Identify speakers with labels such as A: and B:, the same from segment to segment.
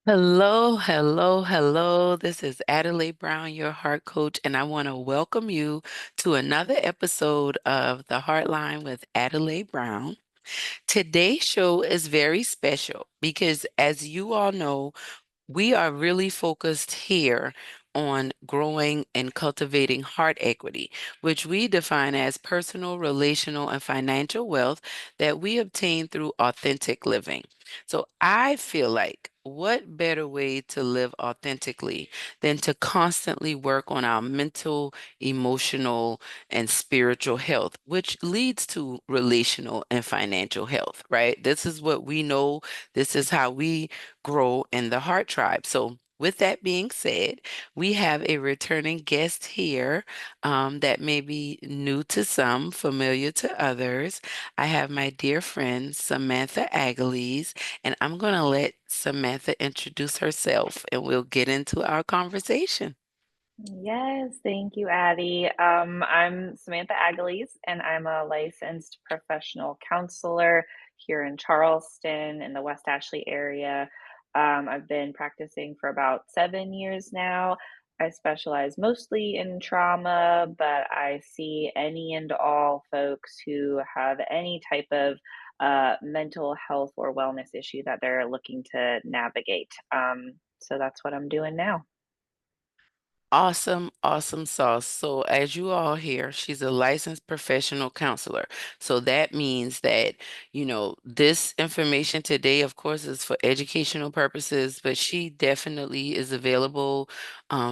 A: Hello, hello, hello. This is Adelai Brown, your heart coach, and I want to welcome you to another episode of the HeartLine with Adelai Brown. Today's show is very special because, as you all know, we are really focused here on growing and cultivating heart equity, which we define as personal, relational, and financial wealth that we obtain through authentic living. So I feel like what better way to live authentically than to constantly work on our mental, emotional, and spiritual health, which leads to relational and financial health, right? This is what we know. This is how we grow in the Heart Tribe. So, with that being said, we have a returning guest here that may be new to some, familiar to others. I have my dear friend Samantha Agales, and I'm going to let Samantha introduce herself and we'll get into our conversation.
B: Yes, thank you, Addie. I'm Samantha Agales, and I'm a licensed professional counselor here in Charleston in the West Ashley area. I've been practicing for about 7 years now. I specialize mostly in trauma, but I see any and all folks who have any type of mental health or wellness issue that they're looking to navigate. So that's what I'm doing now.
A: Awesome, awesome sauce. So, as you all hear, she's a licensed professional counselor. So, that means that, this information today, of course, is for educational purposes, but she definitely is available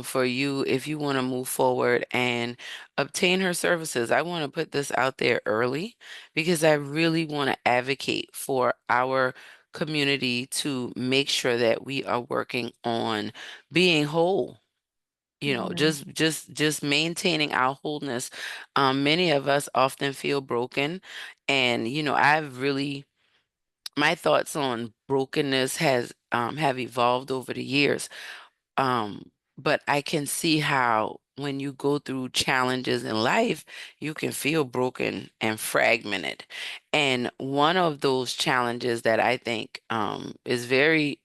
A: for you if you want to move forward and obtain her services. I want to put this out there early because I really want to advocate for our community to make sure that we are working on being whole,
B: Hmm.
A: just maintaining our wholeness. Many of us often feel broken, and I've really, my thoughts on brokenness has have evolved over the years. But I can see how when you go through challenges in life, you can feel broken and fragmented. And one of those challenges that I think is very,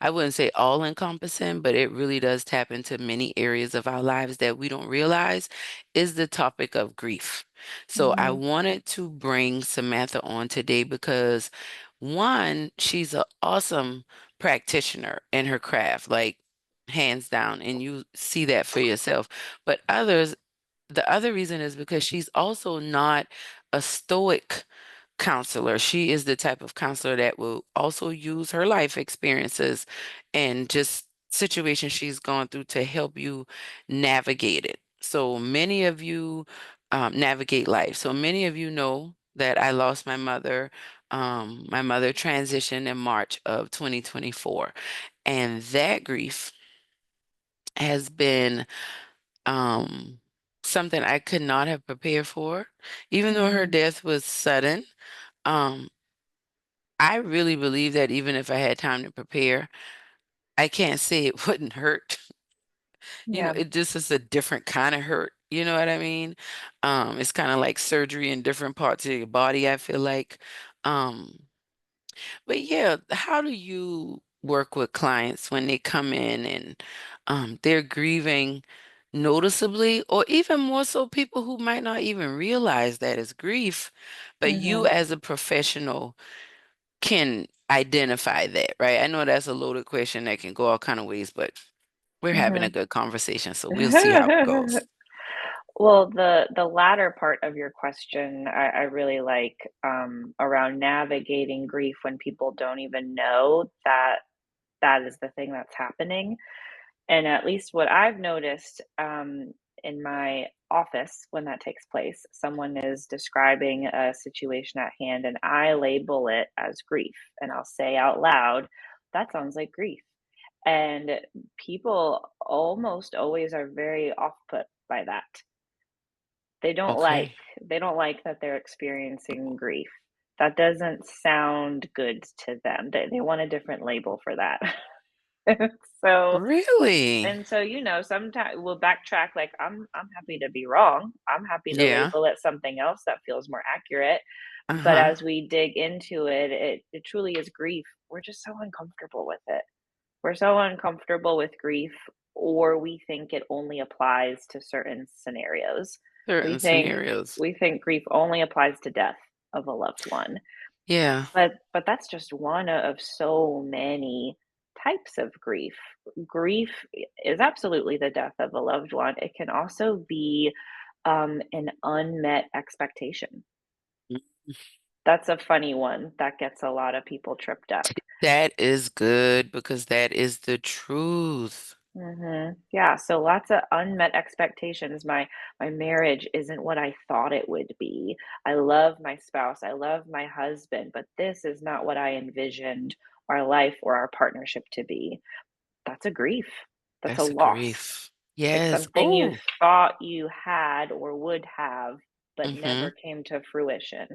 A: I wouldn't say all encompassing, but it really does tap into many areas of our lives that we don't realize is the topic of grief. So I
B: Hmm.
A: wanted to bring Samantha on today because one, she's an awesome practitioner in her craft. Like, hands down, and you see that for yourself. But the other reason is because she's also not a stoic counselor. She is the type of counselor that will also use her life experiences and just situations she's gone through to help you navigate it. So many of you navigate life. So many of you know that I lost my mother. My mother transitioned in March of 2024. And that grief has been um, something I could not have prepared for. Even though her
B: Hmm.
A: death was sudden, um, I really believe that even if I had time to prepare, I can't say it wouldn't hurt.
B: Yeah.
A: It just is a different kind of hurt. You know what I mean? It's kind of like surgery in different parts of your body, I feel like. Um, But yeah, how do you work with clients when they come in and they're grieving noticeably, or even more so, people who might not even realize that it's grief, but you
B: Hmm.
A: as a professional can identify that, right? I know that's a loaded question that can go all kind of ways, but we're having a
B: Hmm.
A: good conversation, so we'll see how it goes.
B: Well, the latter part of your question, I really like, around navigating grief when people don't even know that that is the thing that's happening. And at least what I've noticed, in my office when that takes place, someone is describing a situation at hand, and I label it as grief, and I'll say out loud, "That sounds like grief." And people almost always are very off put by that. They don't like
A: Okay.
B: they don't like that they're experiencing grief. That doesn't sound good to them. They want a different label for that. So
A: Really?
B: and so, sometimes we'll backtrack, like, I'm happy to be wrong. I'm happy to
A: Yeah.
B: label it something else that feels more accurate. But
A: Uh-huh.
B: as we dig into it, it truly is grief. We're just so uncomfortable with it. We're so uncomfortable with grief, or we think it only applies to certain scenarios. We
A: Certain
B: think
A: scenarios.
B: we think grief only applies to death of a loved one.
A: Yeah,
B: But that's just one of so many types of grief. Grief is absolutely the death of a loved one. It can also be an unmet expectation. That's a funny one that gets a lot of people tripped up.
A: that is good because that is the truth.
B: Yeah, so lots of unmet expectations. My marriage isn't what I thought it would be. I love my spouse, I love my husband, but this is not what I envisioned our life or our partnership to be. That's a grief. That's a
A: That's a
B: loss.
A: grief.
B: It's
A: Yes.
B: something you
A: Oh.
B: thought you had or would have, but never
A: Mm-hmm.
B: came to fruition.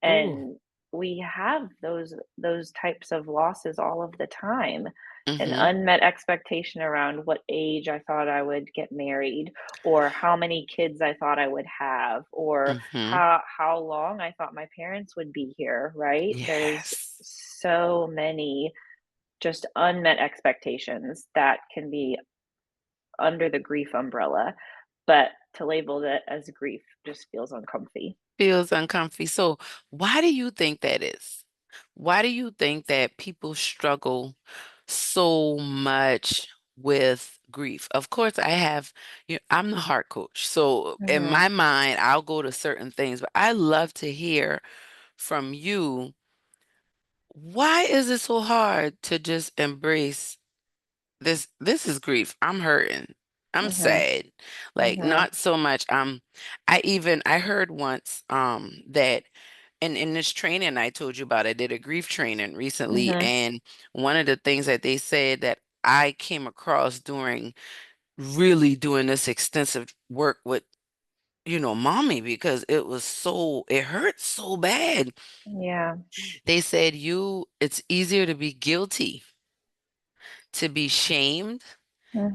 A: Oh.
B: And we have those types of losses all of the time. An
A: Mm-hmm.
B: unmet expectation around what age I thought I would get married, or how many kids I thought I would have, or
A: Mm-hmm.
B: how long I thought my parents would be here, right? There's
A: Yes.
B: so many just unmet expectations that can be under the grief umbrella, but to label that as grief just feels uncomfy.
A: Feels uncomfy. So, why do you think that is? Why do you think that people struggle so much with grief? Of course, I'm the heart coach. So, in
B: Mhm.
A: my mind, I'll go to certain things, but I love to hear from you. Why is it so hard to just embrace this is grief. I'm hurting. I'm
B: Mhm.
A: sad. Like
B: Mhm.
A: not so much I heard once that in this training I told you about, I did a grief training recently,
B: Mhm.
A: and one of the things that they said that I came across during really doing this extensive work with, mommy, because it hurt so bad.
B: Yeah.
A: They said it's easier to be guilty, to be shamed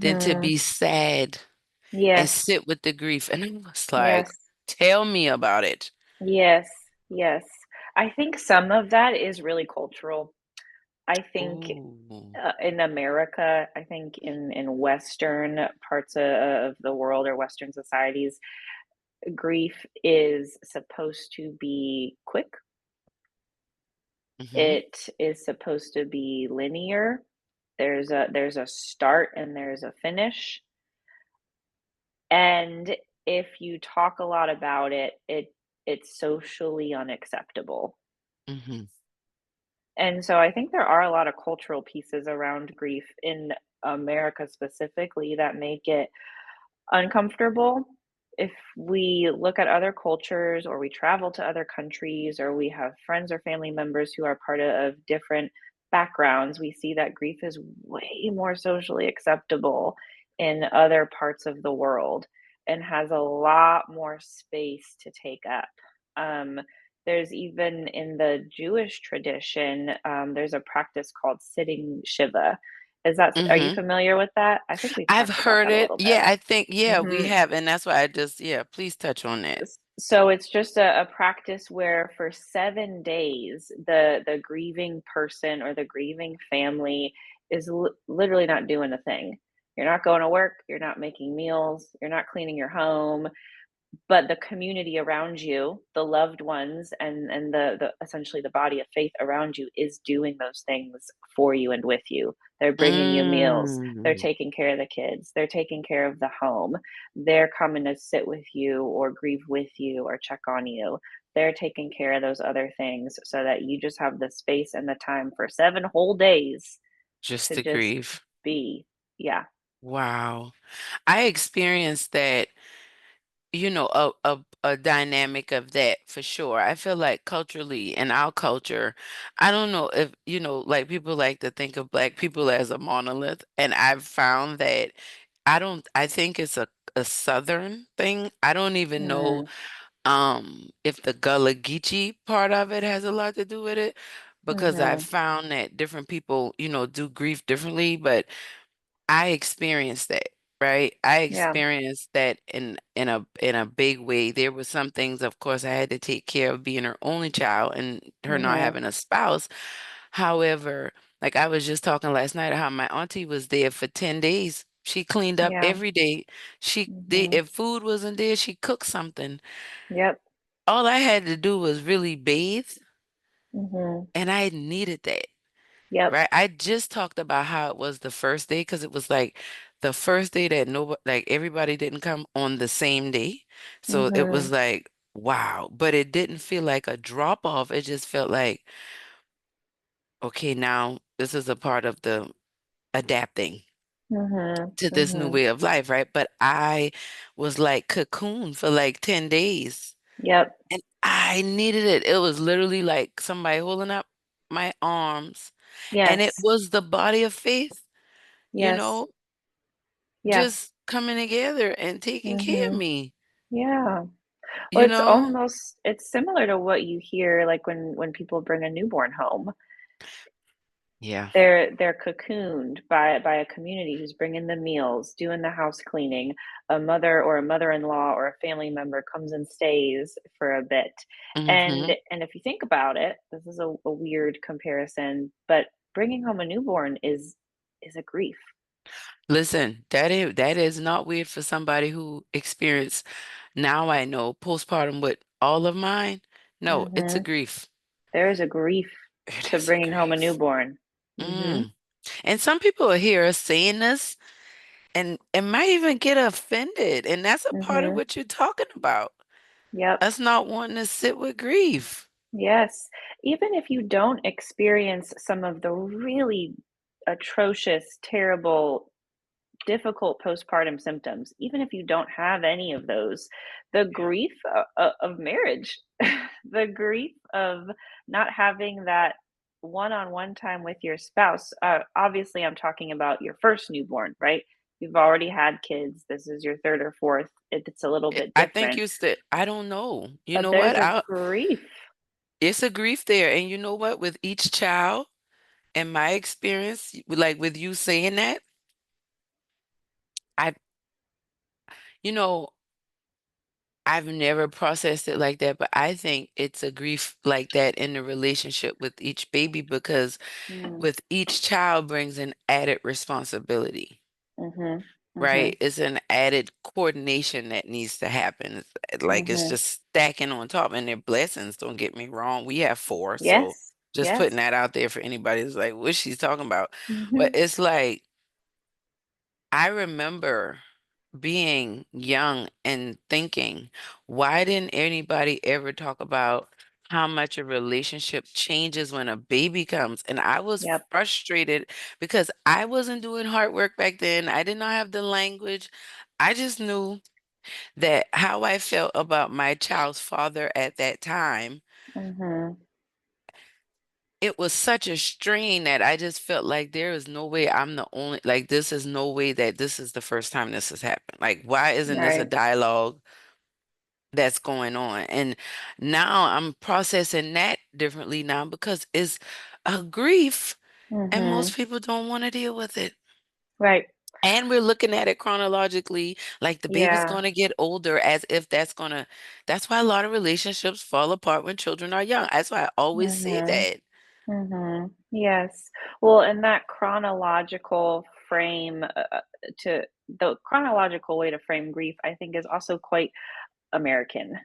A: than to
B: Mhm.
A: be sad and
B: Yes.
A: sit with the grief. And I was like,
B: Yes.
A: tell me about it.
B: Yes. Yes. I think some of that is really cultural. I think
A: Ooh.
B: in America, I think in Western parts of the world or Western societies, grief is supposed to be quick.
A: Hmm.
B: It is supposed to be linear. There's a start and there's a finish. And if you talk a lot about it, it's socially unacceptable.
A: Hmm.
B: And so I think there are a lot of cultural pieces around grief in America specifically that make it uncomfortable. If we look at other cultures or we travel to other countries or we have friends or family members who are part of different backgrounds, we see that grief is way more socially acceptable in other parts of the world and has a lot more space to take up. Um, there's even in the Jewish tradition, there's a practice called sitting Shiva. Are you
A: Hmm.
B: familiar with that? I think we've
A: I've
B: talked about
A: heard
B: that a
A: it.
B: little bit.
A: Yeah, I think, yeah, we
B: Mhm.
A: have. And that's why yeah, please touch on that.
B: So it's just a practice where for 7 days, the grieving person or the grieving family is literally not doing a thing. You're not going to work, you're not making meals, you're not cleaning your home, but the community around you, the loved ones, and the essentially the body of faith around you is doing those things for you and with you. They're bringing you meals, they're
A: Mm,
B: taking care of the kids, they're taking care of the home, they're coming to sit with you or grieve with you or check on you. They're taking care of those other things so that you just have the space and the time for 7 whole days
A: just
B: to
A: to
B: just
A: grieve.
B: be. Yeah.
A: Wow. I experienced that, a dynamic of that for sure. I feel like culturally in our culture, I don't know if, like people like to think of Black people as a monolith. And I've found that I think it's a Southern thing. I don't even know
B: Mhm.
A: if the Gullah Geechee part of it has a lot to do with it, because I've
B: Mhm.
A: found that different people, do grief differently, but I experienced that, right? I
B: Yeah.
A: experienced that in a big way. There were some things, of course, I had to take care of being her only child and her not
B: Mhm.
A: having a spouse. However, like I was just talking last night how my auntie was there for 10 days. She cleaned up
B: Yeah.
A: every day. She did,
B: Mhm.
A: if food wasn't there, she cooked something.
B: Yep.
A: All I had to do was really bathe,
B: Mhm.
A: and I needed that.
B: Yep.
A: Right? I just talked about how it was the first day because it was like the first day that nobody, like everybody didn't come on the same day. So it was
B: Mhm.
A: like, wow. But it didn't feel like a drop off. It just felt like, okay, now this is a part of the adapting
B: Mhm.
A: to this new
B: Mhm.
A: way of life, right? But I was like cocoon for like 10 days
B: Yep.
A: and I needed it. It was literally like somebody holding up my arms, and it
B: Yes.
A: was the body of faith, you
B: Yes.
A: know,
B: Yeah.
A: just coming together and taking care of
B: Mhm.
A: me,
B: Yeah. Well,
A: you know?
B: it's similar to what you hear, like, when people bring a newborn home.
A: Yeah.
B: They're cocooned by a community who's bringing the meals, doing the house cleaning. A mother or a mother-in-law or a family member comes and stays for a bit.
A: Hmm.
B: And if you think about it, this is a weird comparison, but bringing home a newborn is a grief.
A: Listen, that is not weird for somebody who experienced, now I know, postpartum with all of mine. No, it's a
B: Mhm.
A: grief.
B: There is a grief
A: It
B: to
A: is a
B: bringing home a
A: grief.
B: newborn. Mhm.
A: Mm. And some people will hear us saying this and might even get offended. And that's a part of
B: Mhm.
A: what you're talking about.
B: Yep.
A: Us not wanting to sit with grief.
B: Yes. Even if you don't experience some of the really atrocious, terrible, difficult postpartum symptoms, even if you don't have any of those, the grief of marriage, the grief of not having that one-on-one time with your spouse. Obviously, I'm talking about your first newborn, right? You've already had kids. This is your third or fourth. It's a little bit
A: I think
B: different,
A: you said, I don't know. You
B: but
A: know
B: there's
A: what?
B: a grief.
A: It's a grief there. And you know what? With each child, in my experience, like with you saying that, I, you know, I've never processed it like that, but I think it's a grief like that in the relationship with each baby because
B: Mm,
A: with each child brings an added responsibility,
B: mhm,
A: right?
B: mhm,
A: It's an added coordination that needs to happen. Like it's
B: mhm.
A: just stacking on top, and they're blessings. Don't get me wrong. We have four, so
B: Yes,
A: just putting
B: yes.
A: that out there for anybody who's like, what she's talking about. But
B: Mhm.
A: it's like, I remember being young and thinking, why didn't anybody ever talk about how much a relationship changes when a baby comes? And I was
B: Yep.
A: frustrated because I wasn't doing hard work back then. I did not have the language. I just knew that how I felt about my child's father at that time,
B: Mhm.
A: it was such a strain that I just felt like there is no way I'm the only, like, this is no way that this is the first time this has happened. Like, why isn't this a
B: Right.
A: dialogue that's going on? And now I'm processing that differently now because it's a grief and
B: Mhm.
A: most people don't want to deal with it.
B: Right.
A: And we're looking at it chronologically, like the baby's
B: Yeah.
A: going to get older as if that's why a lot of relationships fall apart when children are young. That's why I always say
B: Mhm.
A: that.
B: Mhm. Yes. Well, and that chronological frame, to the chronological way to frame grief, I think is also quite American.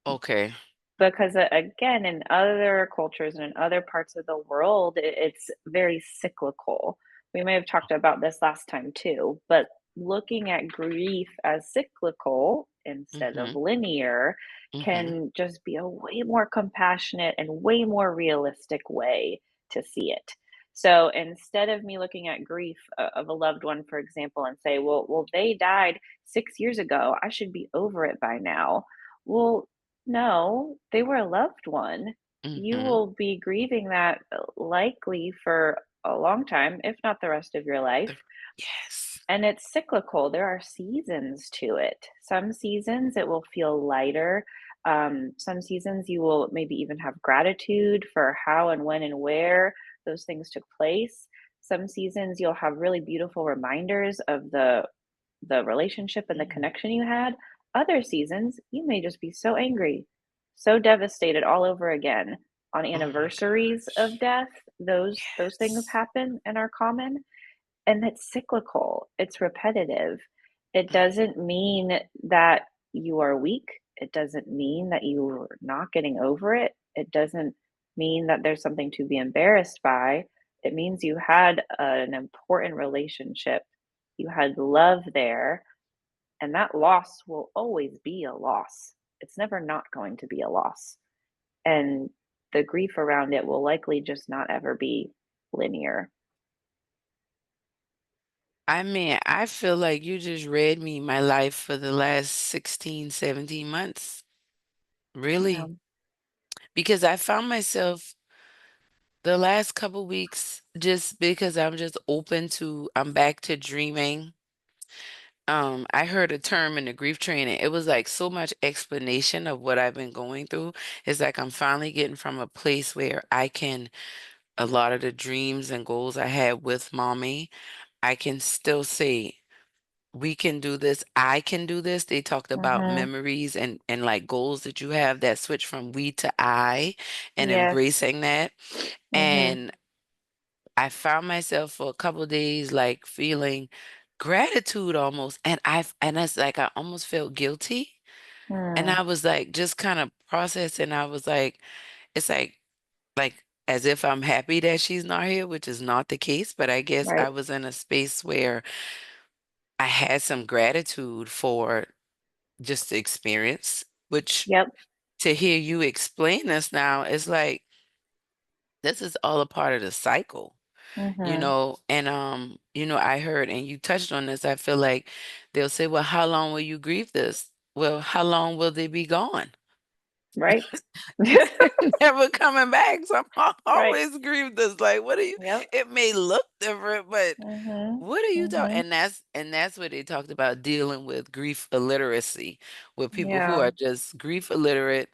A: Okay.
B: Because, again, in other cultures and in other parts of the world, it's very cyclical. We may have talked about this last time too, but looking at grief as cyclical instead of
A: Mm-hmm.
B: linear
A: Mm-hmm.
B: can just be a way more compassionate and way more realistic way to see it. So instead of me looking at grief of a loved one, for example, and say, well, they died 6 years ago, I should be over it by now. Well, no, they were a loved one. You
A: Mm-hmm.
B: will be grieving that likely for a long time, if not the rest of your life.
A: The- Yes.
B: And it's cyclical. There are seasons to it. Some seasons it will feel lighter. Some seasons you will maybe even have gratitude for how and when and where those things took place. Some seasons you'll have really beautiful reminders of the relationship and the
A: Mm.
B: connection you had. Other seasons, you may just be so angry, so devastated all over again on
A: Oh my
B: anniversaries
A: gosh.
B: of death those things
A: Yes.
B: happen and are common, and it's cyclical, it's repetitive. It
A: Mm.
B: doesn't mean that you are weak. It doesn't mean that you're not getting over it. It doesn't mean that there's something to be embarrassed by. It means you had an important relationship. You had love there, and that loss will always be a loss. It's never not going to be a loss. And the grief around it will likely just not ever be linear.
A: I mean, I feel like you just read me my life for the last 16, 17 months.
B: Yeah.
A: Really. Because I found myself the last couple weeks, just because I'm back to dreaming. I heard a term in the grief training. It was like so much explanation of what I've been going through. It's like I'm finally getting from a place where a lot of the dreams and goals I had with mommy, I can still say, we can do this. I can do this. They talked about
B: Mhm.
A: memories and like goals that you have that switch from we to I and
B: Yes.
A: embracing that.
B: Mhm.
A: And I found myself for a couple days like feeling gratitude almost. And it's like I almost felt guilty. And
B: Mm.
A: I was like just kind of processing. I was like, it's like as if I'm happy that she's not here, which is not the case. But I guess I
B: Right.
A: was in a space where I had some gratitude for just the experience, which
B: Yep.
A: to hear you explain this now is like this is all a part of the cycle,
B: Mhm.
A: and I heard and you touched on this. I feel like they'll say, well, how long will you grieve this? Well, how long will they be gone?
B: Right.
A: Never coming back. So I'm
B: Right.
A: always grieved this. Like, what are you?
B: Yep.
A: It may look different, but
B: Mhm.
A: what are you talking?
B: Mhm.
A: And that's what they talked about dealing with grief illiteracy, with people who
B: Yeah.
A: are just grief illiterate,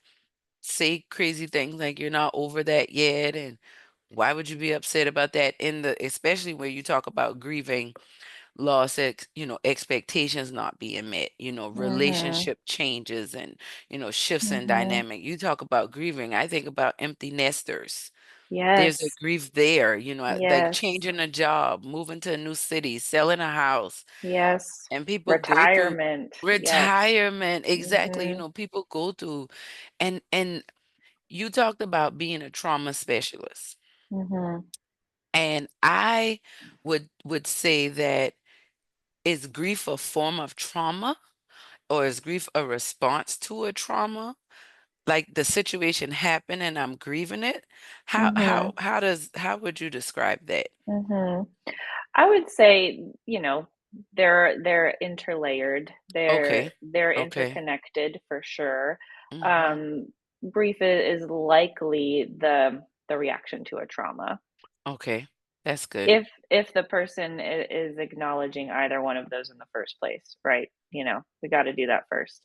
A: say crazy things like you're not over that yet, and why would you be upset about that especially when you talk about grieving loss, expectations not being met,
B: Mhm.
A: relationship changes and, shifts in
B: Mhm.
A: dynamic. You talk about grieving, I think about empty nesters. There's a
B: Yes.
A: grief there, like
B: Yes.
A: changing a job, moving to a new city, selling a house,
B: Yes.
A: and people go through
B: Retirement. Yes.
A: retirement. Exactly.
B: Mhm.
A: People go through, and you talked about being a trauma specialist.
B: Mhm.
A: And I would say that, is grief a form of trauma, or is grief a response to a trauma? Like the situation happened and I'm grieving it.
B: Mhm.
A: How would you describe that?
B: Mhm. I would say, they're interlayered. They're
A: Okay.
B: they're
A: Okay.
B: interconnected for sure.
A: Mhm.
B: Um, Grief is likely the reaction to a trauma.
A: Okay. That's good.
B: If the person is acknowledging either one of those in the first place, right? We got to do that first.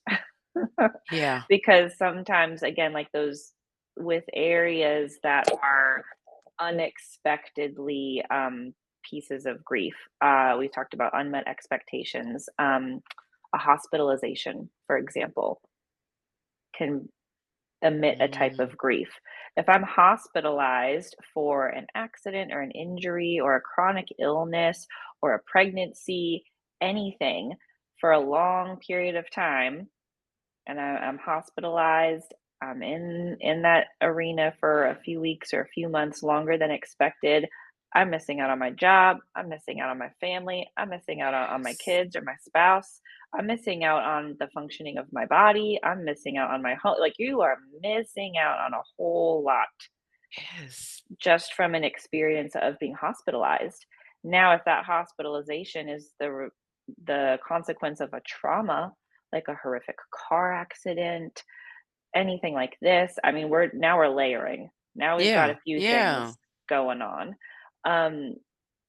A: Yeah.
B: Because sometimes, again, like those with areas that are unexpectedly pieces of grief. We talked about unmet expectations. A hospitalization, for example, can emit a type
A: Mm.
B: of grief. If I'm hospitalized for an accident or an injury or a chronic illness or a pregnancy, anything for a long period of time, and I'm hospitalized. I'm in that arena for a few weeks or a few months longer than expected. I'm missing out on my job. I'm missing out on my family. I'm missing out on my
A: Yes.
B: kids or my spouse. I'm missing out on the functioning of my body. I'm missing out on my home. Like you are missing out on a whole lot
A: Yes.
B: just from an experience of being hospitalized. Now, if that hospitalization is the consequence of a trauma, like a horrific car accident, anything like this, I mean, we're layering. Now we've got
A: Yeah.
B: a few
A: Yeah.
B: things going on. Um,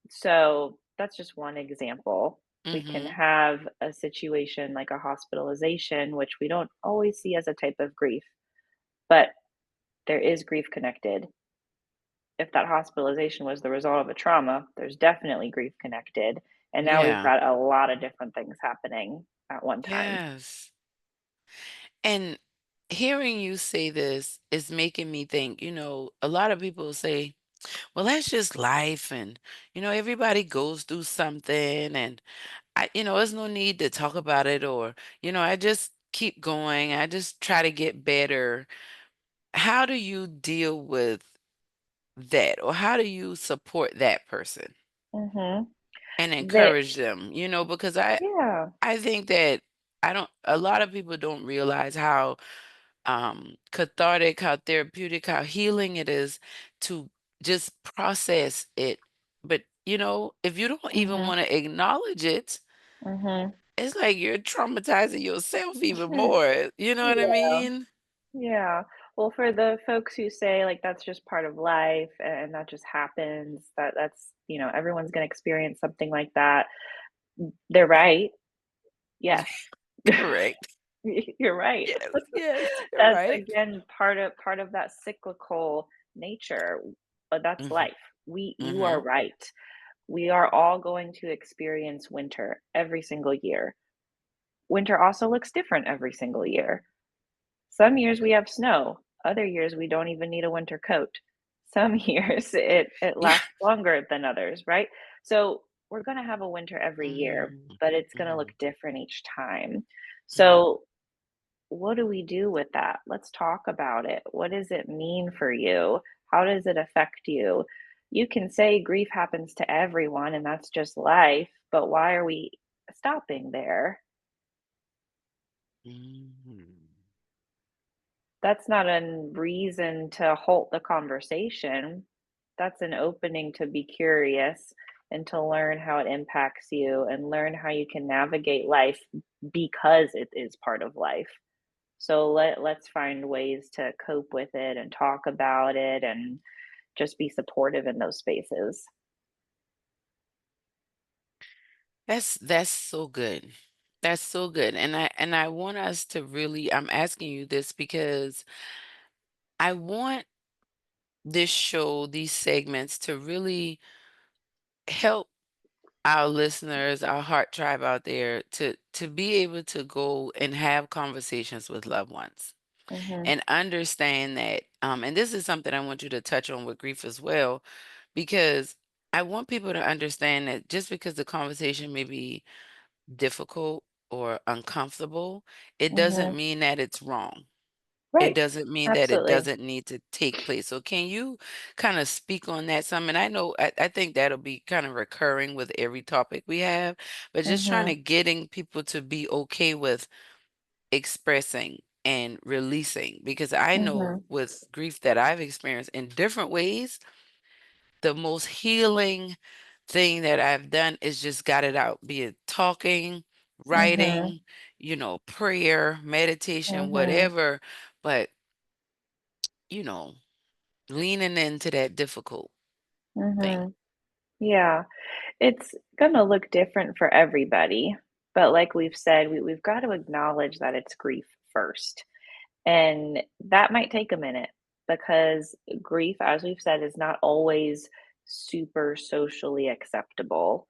B: so that's just one example. We can
A: Mhm.
B: have a situation like a hospitalization, which we don't always see as a type of grief, but there is grief connected. If that hospitalization was the result of a trauma, there's definitely grief connected. And now we've
A: Yeah.
B: got a lot of different things happening at one time.
A: Yes. And hearing you say this is making me think, a lot of people say Well, that's just life, and everybody goes through something, and there's no need to talk about it, or I just keep going. I just try to get better. How do you deal with that, or how do you support that person
B: Mhm.
A: and
B: That
A: encourage them? Because
B: yeah.
A: I think that I don't. A lot of people don't realize how cathartic, how therapeutic, how healing it is to just process it. But, if you don't even
B: Mhm.
A: want to acknowledge it,
B: Mhm.
A: it's like you're traumatizing yourself even more. You know what I
B: Yeah.
A: mean?
B: Yeah. Well, for the folks who say like that's just part of life and that just happens, that's everyone's going to experience something like that. They're right. Yes.
A: Correct.
B: You're right.
A: Yes, yes, you're
B: That's
A: right.
B: again part of that cyclical nature. But that's
A: Hmm.
B: life. You are
A: Hmm.
B: right. We are all going to experience winter every single year. Winter also looks different every single year. Some years we have snow, other years we don't even need a winter coat. Some years it
A: Yeah.
B: lasts longer than others, right? So we're going to have a winter every year,
A: Mm-hmm.
B: but it's going to look
A: Mm-hmm.
B: different each time.
A: Mm-hmm.
B: So what do we do with that? Let's talk about it. What does it mean for you? How does it affect you? You can say grief happens to everyone and that's just life, but why are we stopping there? That's not a reason to halt the conversation. That's an opening to be curious and to learn how it impacts you and learn how you can navigate life because it is part of life. So let's find ways to cope with it and talk about it and just be supportive in those spaces.
A: That's so good. That's so good. And I want us to really, I'm asking you this because I want this show, these segments to really help our listeners, our heart tribe out there to be able to go and have conversations with loved ones
B: Mhm.
A: and understand that and this is something I want you to touch on with grief as well, because I want people to understand that just because the conversation may be difficult or uncomfortable, it doesn't
B: Mhm.
A: mean that it's wrong. It
B: Right.
A: doesn't mean that it
B: Absolutely.
A: doesn't need to take place. So can you kind of speak on that some? And I think that'll be kind of recurring with every topic we have, but just trying to
B: Mhm.
A: getting people to be okay with expressing and releasing, because I know
B: Mhm.
A: with grief that I've experienced in different ways, the most healing thing that I've done is just got it out, be it talking,
B: Mhm.
A: writing, prayer, meditation,
B: Mhm.
A: whatever. But, you know, leaning into that difficult thing.
B: Mhm. Yeah. It's gonna look different for everybody, but like we've said, we've got to acknowledge that it's grief first. And that might take a minute because grief, as we've said, is not always super socially acceptable,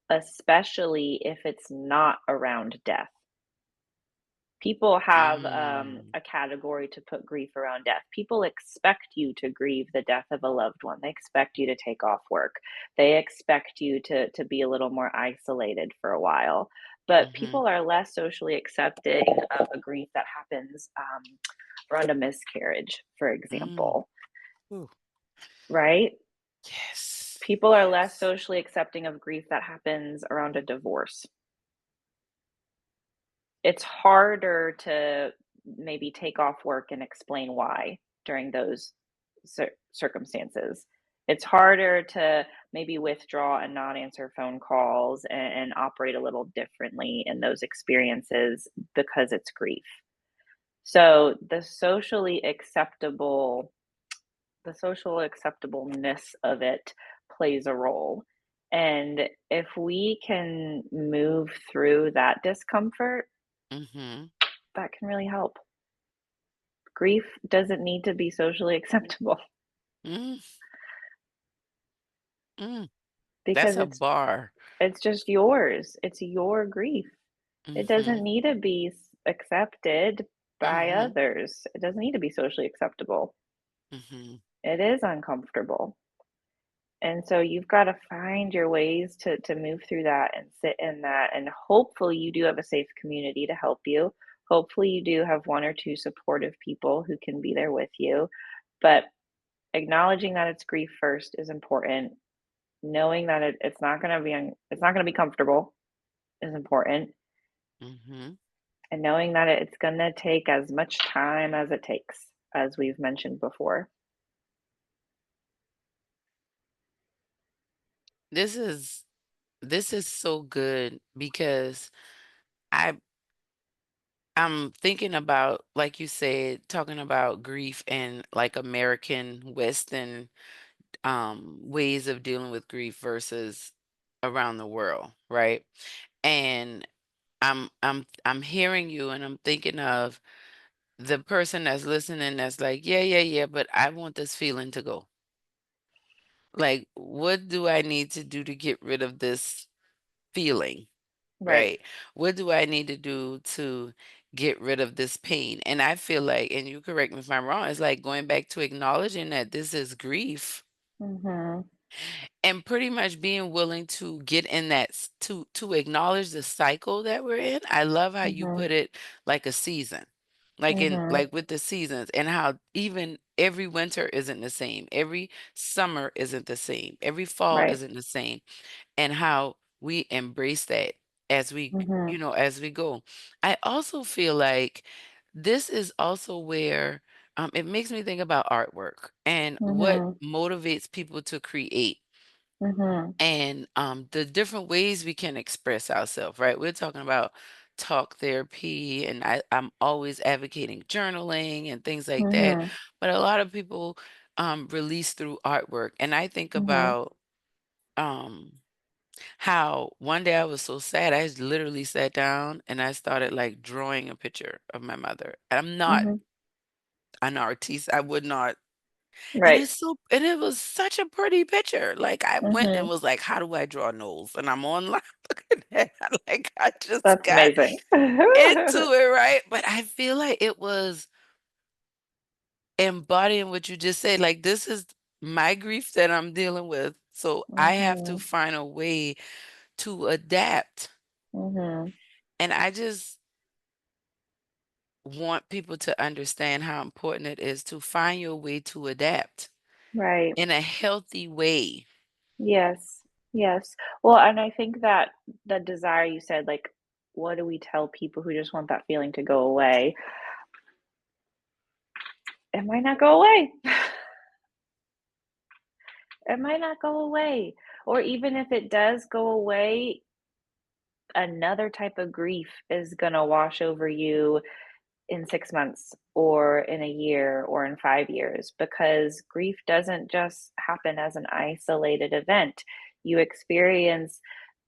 B: especially if it's not around death. People have
A: Mm,
B: a category to put grief around death. People expect you to grieve the death of a loved one. They expect you to take off work. They expect you to be a little more isolated for a while. But
A: mhm,
B: people are less socially accepting of a grief that happens around a miscarriage, for
A: mm.
B: example,
A: Ooh,
B: right?
A: yes,
B: People are less
A: yes.
B: socially accepting of grief that happens around a divorce. It's harder to maybe take off work and explain why during those circumstances. It's harder to maybe withdraw and not answer phone calls and operate a little differently in those experiences because it's grief. So the social acceptableness of it plays a role. And if we can move through that discomfort,
A: Mhm.
B: that can really help. Grief doesn't need to be socially acceptable
A: Mm, mm. That's
B: because
A: a bar.
B: it's just yours. It's your grief. It doesn't
A: Mhm,
B: need to be accepted by
A: mhm,
B: others. It doesn't need to be socially acceptable.
A: mhm.
B: It is uncomfortable. And so you've got to find your ways to move through that and sit in that. And hopefully you do have a safe community to help you. Hopefully you do have one or two supportive people who can be there with you. But acknowledging that it's grief first is important. Knowing that it's not going to be it's not going to be comfortable is important.
A: Mhm.
B: And knowing that it's going to take as much time as it takes, as we've mentioned before.
A: This is this is so good because I I'm thinking about, like you said, talking about grief and like American Western ways of dealing with grief versus around the world, right? And I'm hearing you and I'm thinking of the person that's listening that's like, yeah, yeah, yeah, but I want this feeling to go. Like, what do I need to do to get rid of this feeling?
B: Right.
A: Right. What do I need to do to get rid of this pain? And I feel like, and you correct me if I'm wrong, it's like going back to acknowledging that this is grief
B: Mhm.
A: and pretty much being willing to get in that to acknowledge the cycle that we're in. I love how you
B: Mhm.
A: put it like a season. Like in
B: Mhm.
A: like with the seasons and how even every winter isn't the same. Every summer isn't the same. Every fall
B: Right.
A: isn't the same and how we embrace that as
B: Mhm.
A: as we go. I also feel like this is also where it makes me think about artwork and what
B: Mhm.
A: motivates people to create
B: Mhm.
A: and the different ways we can express ourselves, right? We're talking about talk therapy, and I'm always advocating journaling and things like that.
B: Mhm.
A: But a lot of people release through artwork. And I think
B: Mhm.
A: about um, how one day I was so sad, I just literally sat down and I started like drawing a picture of my mother. I'm not
B: Mhm.
A: an artist. I would not. And
B: Right.
A: and it was such a pretty picture. Like I went and
B: Mhm.
A: was like, how do I draw a nose? And I'm online looking at it. Like I just
B: That's
A: got
B: amazing.
A: into it, right? But I feel like it was embodying what you just said. Like this is my grief that I'm dealing with. So I have to
B: Mhm.
A: find a way to adapt.
B: Mhm.
A: And I just want people to understand how important it is to find your way to adapt
B: Right.
A: in a healthy way.
B: Yes. Yes. Well, and I think that the desire you said, like, what do we tell people who just want that feeling to go away? It might not go away. It might not go away. Or even if it does go away, another type of grief is going to wash over you in 6 months or in a year or in 5 years, because grief doesn't just happen as an isolated event. You experience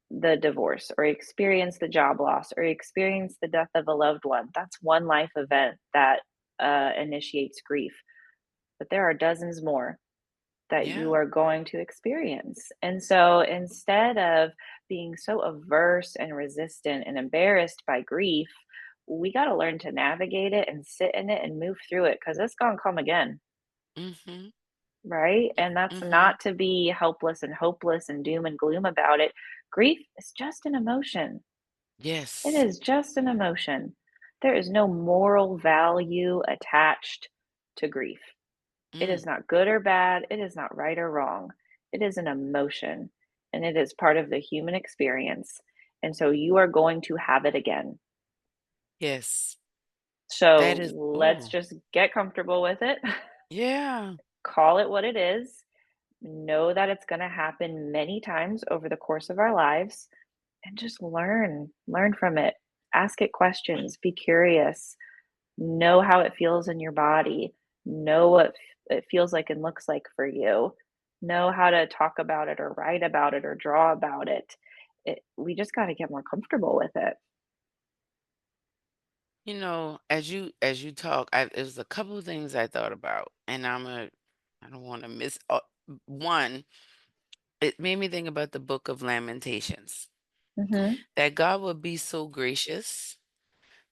B: the divorce or experience the job loss or experience the death of a loved one. That's one life event that initiates grief. But there are dozens more that you
A: Yeah.
B: are going to experience. And so instead of being so averse and resistant and embarrassed by grief, we got to learn to navigate it and sit in it and move through it, because it's going to come again.
A: Mhm.
B: Right. And that's
A: Mhm.
B: not to be helpless and hopeless and doom and gloom about it. Grief is just an emotion. It
A: Yes.
B: is just an emotion. There is no moral value attached to grief. It
A: Mm.
B: is not good or bad. It is not right or wrong. It is an emotion, and it is part of the human experience. And so you are going to have it again.
A: Yes. That
B: So
A: is
B: let's
A: oh,
B: just get comfortable with it,
A: yeah.
B: call it what it is, know that it's going to happen many times over the course of our lives, and just learn from it. Ask it questions, be curious, know how it feels in your body, know what it feels like and looks like for you, know how to talk about it or write about it or draw about it. We just got to get more comfortable with it.
A: As you talk, there's a couple of things I thought about, and I don't want to miss one. It made me think about the Book of Lamentations.
B: Mhm.
A: That God would be so gracious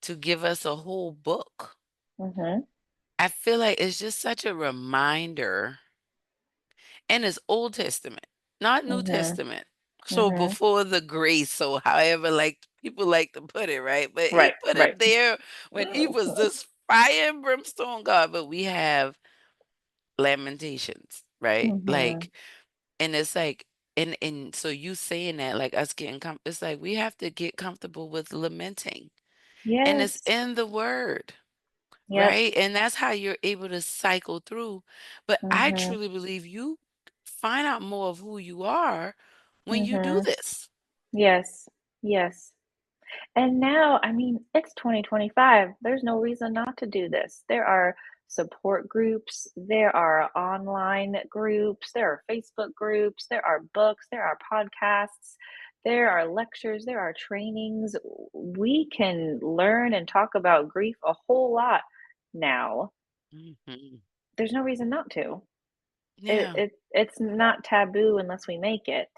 A: to give us a whole book.
B: Mhm.
A: I feel like it's just such a reminder, and it's Old Testament. not New
B: Mhm.
A: Testament. So
B: Mhm.
A: before the grace, so however like people like to put it, right? But he
B: Right,
A: put
B: right.
A: it there when he was this fire and brimstone God, but we have Lamentations, right?
B: Mhm.
A: Like, and it's like, and so you saying that, like us getting it's like we have to get comfortable with lamenting, and it's
B: Yes.
A: in the word,
B: Yep.
A: right? And that's how you're able to cycle through. But I
B: Mhm.
A: truly believe you find out more of who you are when you do
B: Mhm.
A: this.
B: Yes. Yes. And now, I mean, it's 2025. There's no reason not to do this. There are support groups, there are online groups, there are Facebook groups, there are books, there are podcasts, there are lectures, there are trainings. We can learn and talk about grief a whole lot now.
A: Mhm.
B: There's no reason not to.
A: Yeah,
B: It's not taboo unless we make it.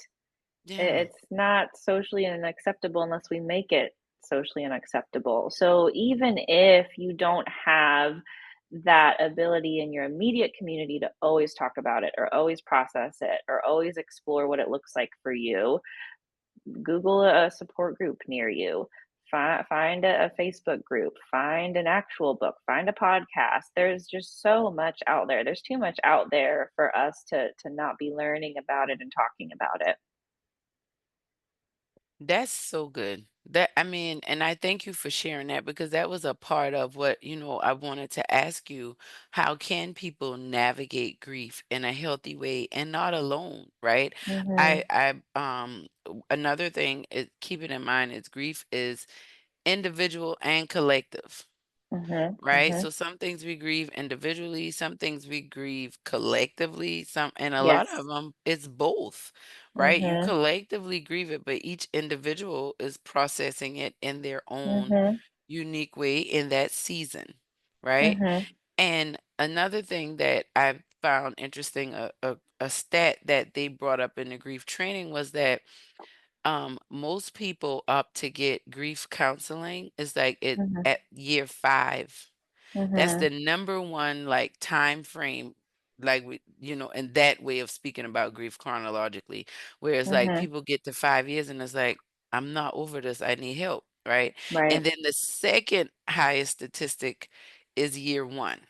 A: yeah.
B: It's not socially unacceptable unless we make it socially unacceptable. So even if you don't have that ability in your immediate community to always talk about it or always process it or always explore what it looks like for you, Google a support group near you. Find a Facebook group, find an actual book, find a podcast. There's just so much out there. There's too much out there for us to not be learning about it and talking about it.
A: That's so good. That I mean, and I thank you for sharing that because that was a part of what, I wanted to ask you. How can people navigate grief in a healthy way and not alone, right?
B: Mhm.
A: Another thing is keeping in mind is grief is individual and collective.
B: Mhm,
A: Right?
B: mhm.
A: So some things we grieve individually, some things we grieve collectively, and a lot of
B: Yes.
A: them it's both, right? You
B: Mhm,
A: collectively grieve it, but each individual is processing it in their own
B: mhm,
A: unique way in that season, right?
B: mhm,
A: And another thing that I found interesting, a stat that they brought up in the grief training was that most people opt to get grief counseling is like it
B: mhm,
A: at year 5. That's
B: mhm,
A: the number one, like, time frame, like, in that way of speaking about grief chronologically, whereas, like,
B: mhm.
A: people get to 5 years and it's like, "I'm not over this, I need help," right?
B: Right.
A: And then the second highest statistic is year 1.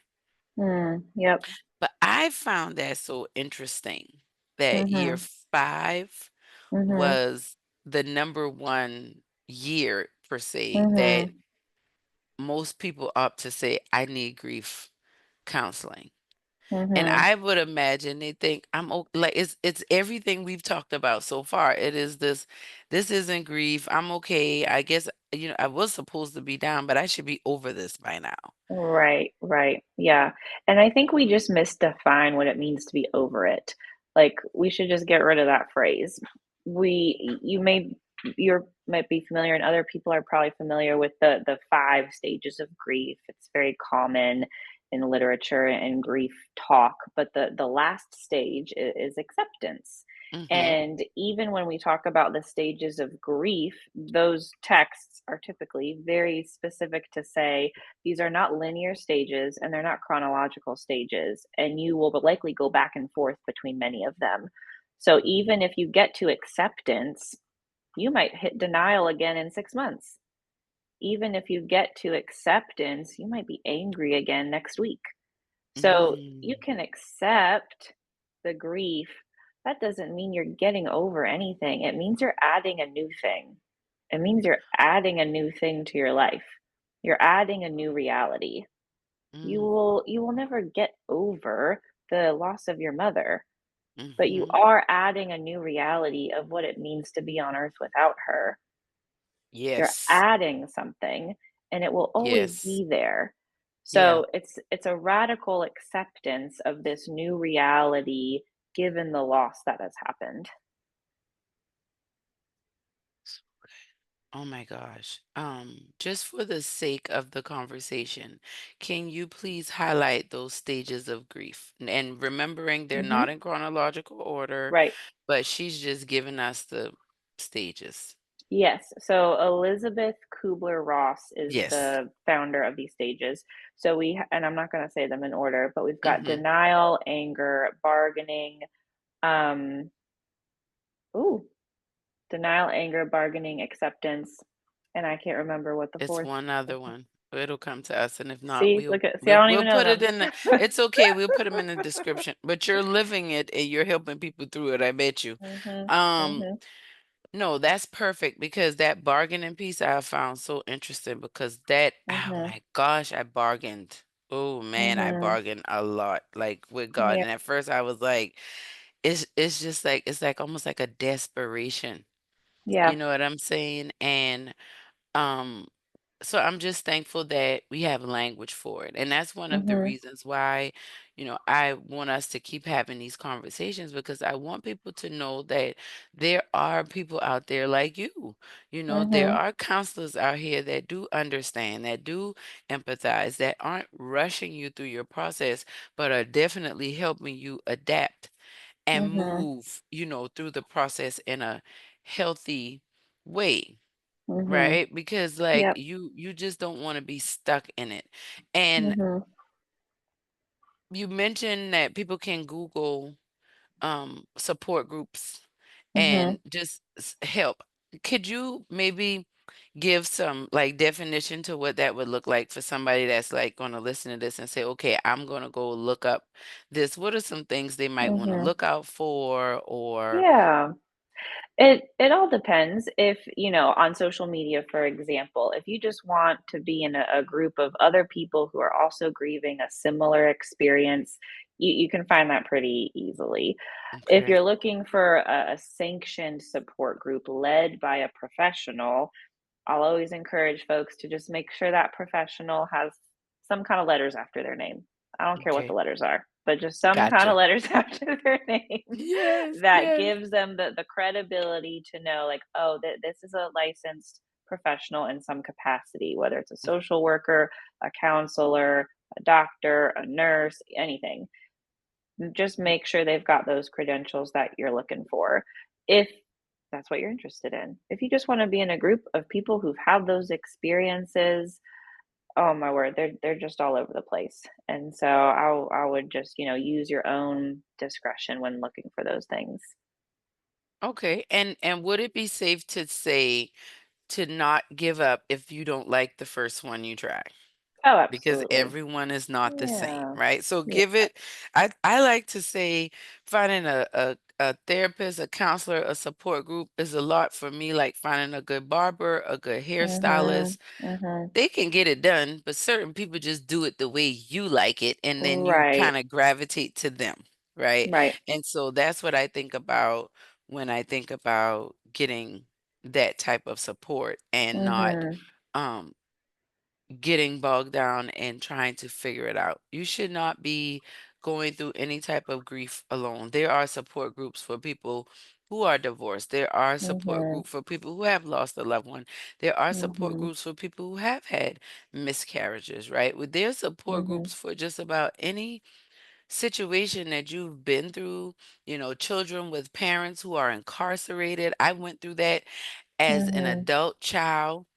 B: Yep.
A: But I found that so interesting that year
B: Mhm,
A: 5
B: mhm,
A: was the number 1 year per se that
B: mhm,
A: most people opt to say, "I need grief counseling." And
B: mhm.
A: I would imagine they think like it's everything we've talked about so far. It is this isn't grief. I'm okay. I guess I was supposed to be down, but I should be over this by now.
B: Right, right. Yeah. And I think we just misdefine what it means to be over it. Like we should just get rid of that phrase. You might be familiar and other people are probably familiar with the 5 stages of grief. It's very common in literature and grief talk, but the last stage is acceptance.
A: Mhm.
B: And even when we talk about the stages of grief, those texts are typically very specific to say these are not linear stages and they're not chronological stages, and you will likely go back and forth between many of them. So even if you get to acceptance, you might hit denial again in 6 months. Even if you get to acceptance, you might be angry again next week. So you
A: Mm.
B: can accept the grief. That doesn't mean you're getting over anything. It means you're adding a new thing. It means you're adding a new thing to your life. You're adding a new reality.
A: Mm.
B: You will never get over the loss of your mother, but you
A: Mhm.
B: are adding a new reality of what it means to be on earth without her. You're
A: Yes.
B: adding something and it will always
A: Yes.
B: be there.
A: Yeah.
B: So it's a radical acceptance of this new reality given the loss that has happened.
A: Oh my gosh. Just for the sake of the conversation, can you please highlight those stages of grief? And remembering they're not
B: Mhm.
A: in chronological order,
B: Right.
A: but she's just giving us the stages.
B: Yes. So Elizabeth Kubler-Ross is
A: Yes.
B: the founder of these stages. So and I'm not going to say them in order, but we've got
A: Mm-hmm.
B: denial, anger, bargaining, um, Ooh, denial, anger, bargaining, acceptance, and I can't remember what the
A: It's
B: 4th.
A: one other one. It'll come to us, and if not,
B: See,
A: we'll
B: look at see, I
A: we'll
B: don't
A: we'll
B: even know
A: put it
B: them.
A: in the it's okay, we'll put them in the description, but you're living it and you're helping people through it, I bet you.
B: Mhm,
A: Um,
B: mhm,
A: no, that's perfect because that bargaining piece I found so interesting because that oh
B: mhm,
A: my gosh, I bargained. Oh man, I
B: mhm.
A: bargained a lot, like with God.
B: Yeah,
A: And at first I was like, it's just like it's like almost like a desperation.
B: yeah.
A: You know what I'm saying? And um so I'm just thankful that we have language for it. And that's one of the
B: Mhm,
A: reasons why, I want us to keep having these conversations because I want people to know that there are people out there like you. There
B: mhm,
A: are counselors out here that do understand, that do empathize, that aren't rushing you through your process, but are definitely helping you adapt and
B: mhm,
A: move, through the process in a healthy way.
B: mhm.
A: Right? Because like
B: Yep.
A: you just don't want to be stuck in it. And
B: Mhm,
A: you mentioned that people can Google support groups
B: mhm,
A: and just help. Could you maybe give some like definition to what that would look like for somebody that's like going to listen to this and say, "Okay, I'm going to go look up this." What are some things they might want to
B: mhm.
A: look out for or
B: Yeah. It all depends if, on social media, for example, if you just want to be in a group of other people who are also grieving a similar experience, you can find that pretty easily. If
A: okay,
B: you're looking for a sanctioned support group led by a professional, I'll always encourage folks to just make sure that professional has some kind of letters after their name. I don't care what the
A: okay.
B: letters are, but just some kind of
A: Gotcha.
B: letters after their name
A: Yes,
B: that
A: yes.
B: gives them the credibility to know, like, oh, this is a licensed professional in some capacity, whether it's a social worker, a counselor, a doctor, a nurse, anything. Just make sure they've got those credentials that you're looking for. If that's what you're interested in. If you just want to be in a group of people who've had those experiences, oh my word, they're just all over the place. And so I would just, use your own discretion when looking for those things.
A: Okay. And would it be safe to say to not give up if you don't like the first one you try?
B: Oh,
A: Because
B: absolutely.
A: everyone is not the same,
B: Yeah.
A: right? So
B: Yeah.
A: give it I like to say finding a therapist, a counselor, a support group is a lot for me, like finding a good barber, a good hairstylist.
B: Mhm. Mhm.
A: They can get it done, but certain people just do it the way you like it, and then you
B: Right.
A: kind of gravitate to them, right?
B: Right.
A: And so that's what I think about when I think about getting that type of support and not
B: Mhm.
A: um getting bogged down and trying to figure it out. You should not be going through any type of grief alone. There are support groups for people who are divorced. There are support
B: Mhm.
A: groups for people who have lost a loved one. There are support
B: Mhm.
A: groups for people who have had miscarriages, right? There's support
B: Mhm.
A: groups for just about any situation that you've been through, children with parents who are incarcerated. I went through that as an
B: Mhm.
A: adult child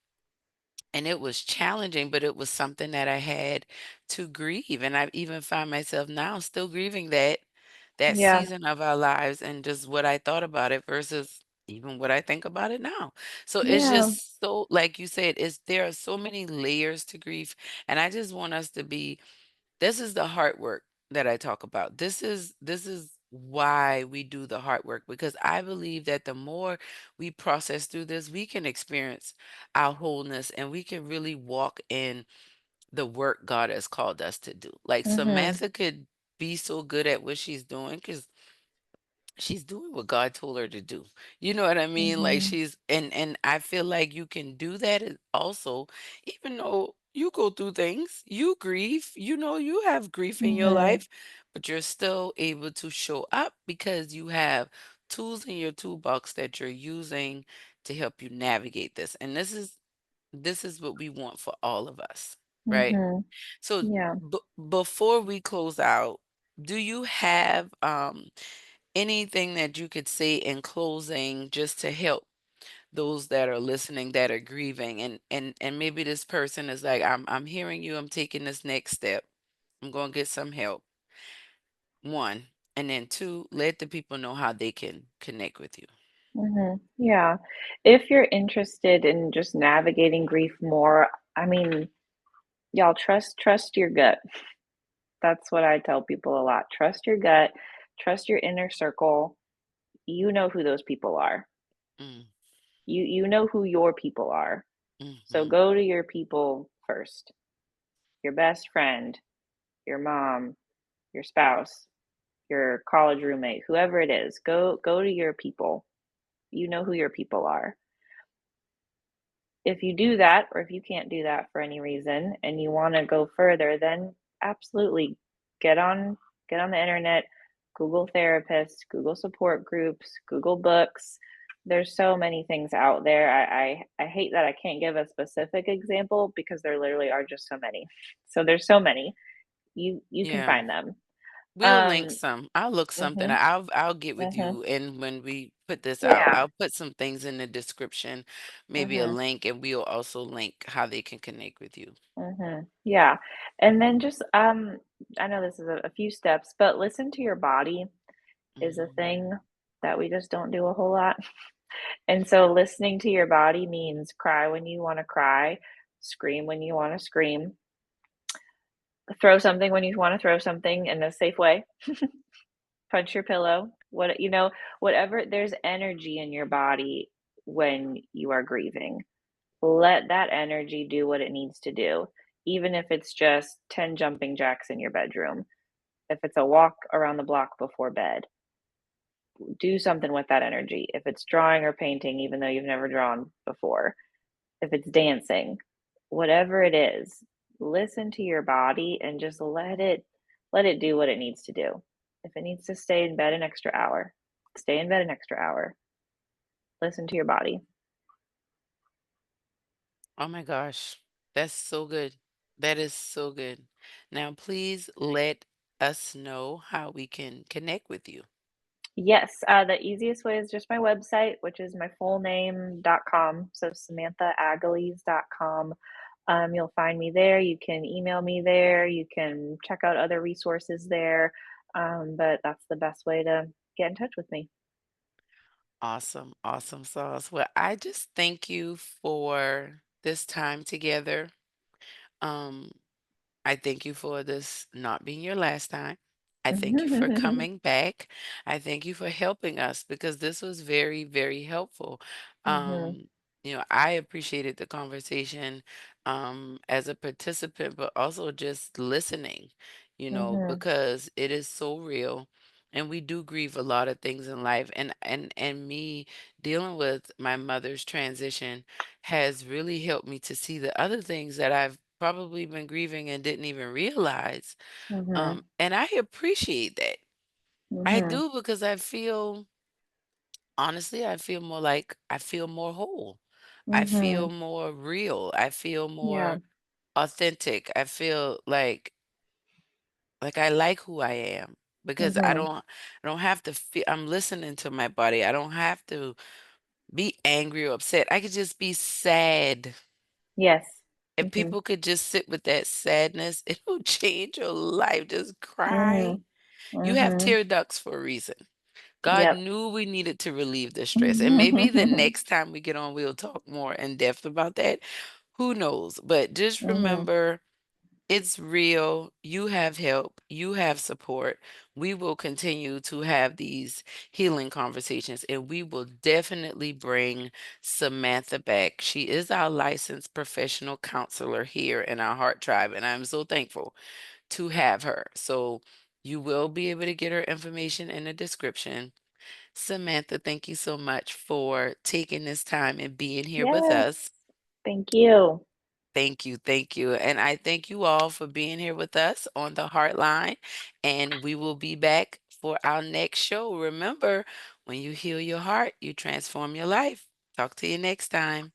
A: and it was challenging, but it was something that I had to grieve. And I even find myself now still grieving that
B: Yeah.
A: season of our lives and just what I thought about it versus even what I think about it now. So it's
B: Yeah.
A: just so like you said, there are so many layers to grief. And I just want us to be this is the hard work that I talk about. This is why we do the hard work because I believe that the more we process through this, we can experience our wholeness and we can really walk in the work God has called us to do. Like
B: Mhm.
A: Samantha could be so good at what she's doing because she's doing what God told her to do. You know what I mean? Like
B: Mhm.
A: she's and I feel like you can do that also even though you go through things, you grieve, you have grief in your
B: Mhm.
A: life, but you're still able to show up because you have tools in your toolbox that you're using to help you navigate this. And this is what we want for all of us, right?
B: Mhm.
A: So
B: Yeah.
A: before we close out, do you have anything that you could say in closing just to help those that are listening that are grieving and maybe this person is like I'm hearing you, I'm taking this next step, I'm going to get some help, one, and then two, let the people know how they can connect with you.
B: Yeah. If you're interested in just navigating grief more, I mean, y'all trust your gut. That's what I tell people a lot. Trust your gut, trust your inner circle. You know who those people are.
A: Mm,
B: You know who your people are. So
A: mhm.
B: go to your people first. Your best friend, your mom, your spouse, your college roommate, whoever it is. Go to your people. You know who your people are. If you do that, or if you can't do that for any reason and you want to go further, then absolutely get on get on the internet, Google therapists, Google support groups, Google books. There's so many things out there. I hate that I can't give a specific example because there literally are just so many. So there's so many. You can
A: Yeah.
B: find them.
A: We'll link
B: Um,
A: some. I'll look something.
B: mhm,
A: I'll get with
B: mhm.
A: you, and when we put this out,
B: Yeah.
A: I'll put some things in the description, maybe a
B: Mhm.
A: link, and we'll also link how they can connect with you.
B: Yeah. And then just I know this is a few steps, but listen to your body is a
A: Mhm.
B: thing that we just don't do a whole lot. And so listening to your body means cry when you want to cry, scream when you want to scream, throw something when you want to throw something in a safe way, punch your pillow, whatever there's energy in your body when you are grieving. Let that energy do what it needs to do, even if it's just 10 jumping jacks in your bedroom. If it's a walk around the block before bed, do something with that energy. If it's drawing or painting, even though you've never drawn before, if it's dancing, whatever it is, listen to your body and just let it do what it needs to do. If it needs to stay in bed an extra hour, stay in bed an extra hour. Listen to your body.
A: Oh my gosh, that's so good. That is so good. Now, please let us know how we can connect with you.
B: Yes, the easiest way is just my website, which is my full name.com. So SamanthaAgalees.com. You'll find me there. You can email me there. You can check out other resources there. But that's the best way to get in touch with me.
A: Awesome, awesome sauce. Well, I just thank you for this time together. Um, I thank you for this not being your last time. I thank you for coming back. I thank you for helping us because this was very, very helpful.
B: Mhm,
A: I appreciated the conversation as a participant, but also just listening,
B: mhm,
A: because it is so real. And we do grieve a lot of things in life. And me dealing with my mother's transition has really helped me to see the other things that I've probably been grieving and didn't even realize.
B: mhm,
A: And I appreciate that. I
B: mhm,
A: do because I feel, honestly, I feel more whole. I feel
B: mhm.
A: more real. I feel
B: Yeah.
A: more authentic. I feel like I like who I am because
B: Mhm.
A: I don't have to feel, I'm listening to my body. I don't have to be angry or upset. I could just be sad.
B: Yes.
A: If
B: Mhm,
A: people could just sit with that sadness, it'll change your life. Just cry.
B: mhm,
A: You have
B: mhm.
A: tear ducts for a reason. God
B: Yep.
A: knew we needed to relieve the stress. And maybe the next time we get on, we'll talk more in depth about that. Who knows? But just
B: Mhm,
A: remember, it's real. You have help. You have support. We will continue to have these healing conversations, and we will definitely bring Samantha back. She is our licensed professional counselor here in our Heart Tribe, and I'm so thankful to have her. So you will be able to get her information in the description. Samantha, thank you so much for taking this time and being here with
B: yes.
A: us.
B: Thank you.
A: Thank you. Thank you. And I thank you all for being here with us on the Heartline. And we will be back for our next show. Remember, when you heal your heart, you transform your life. Talk to you next time.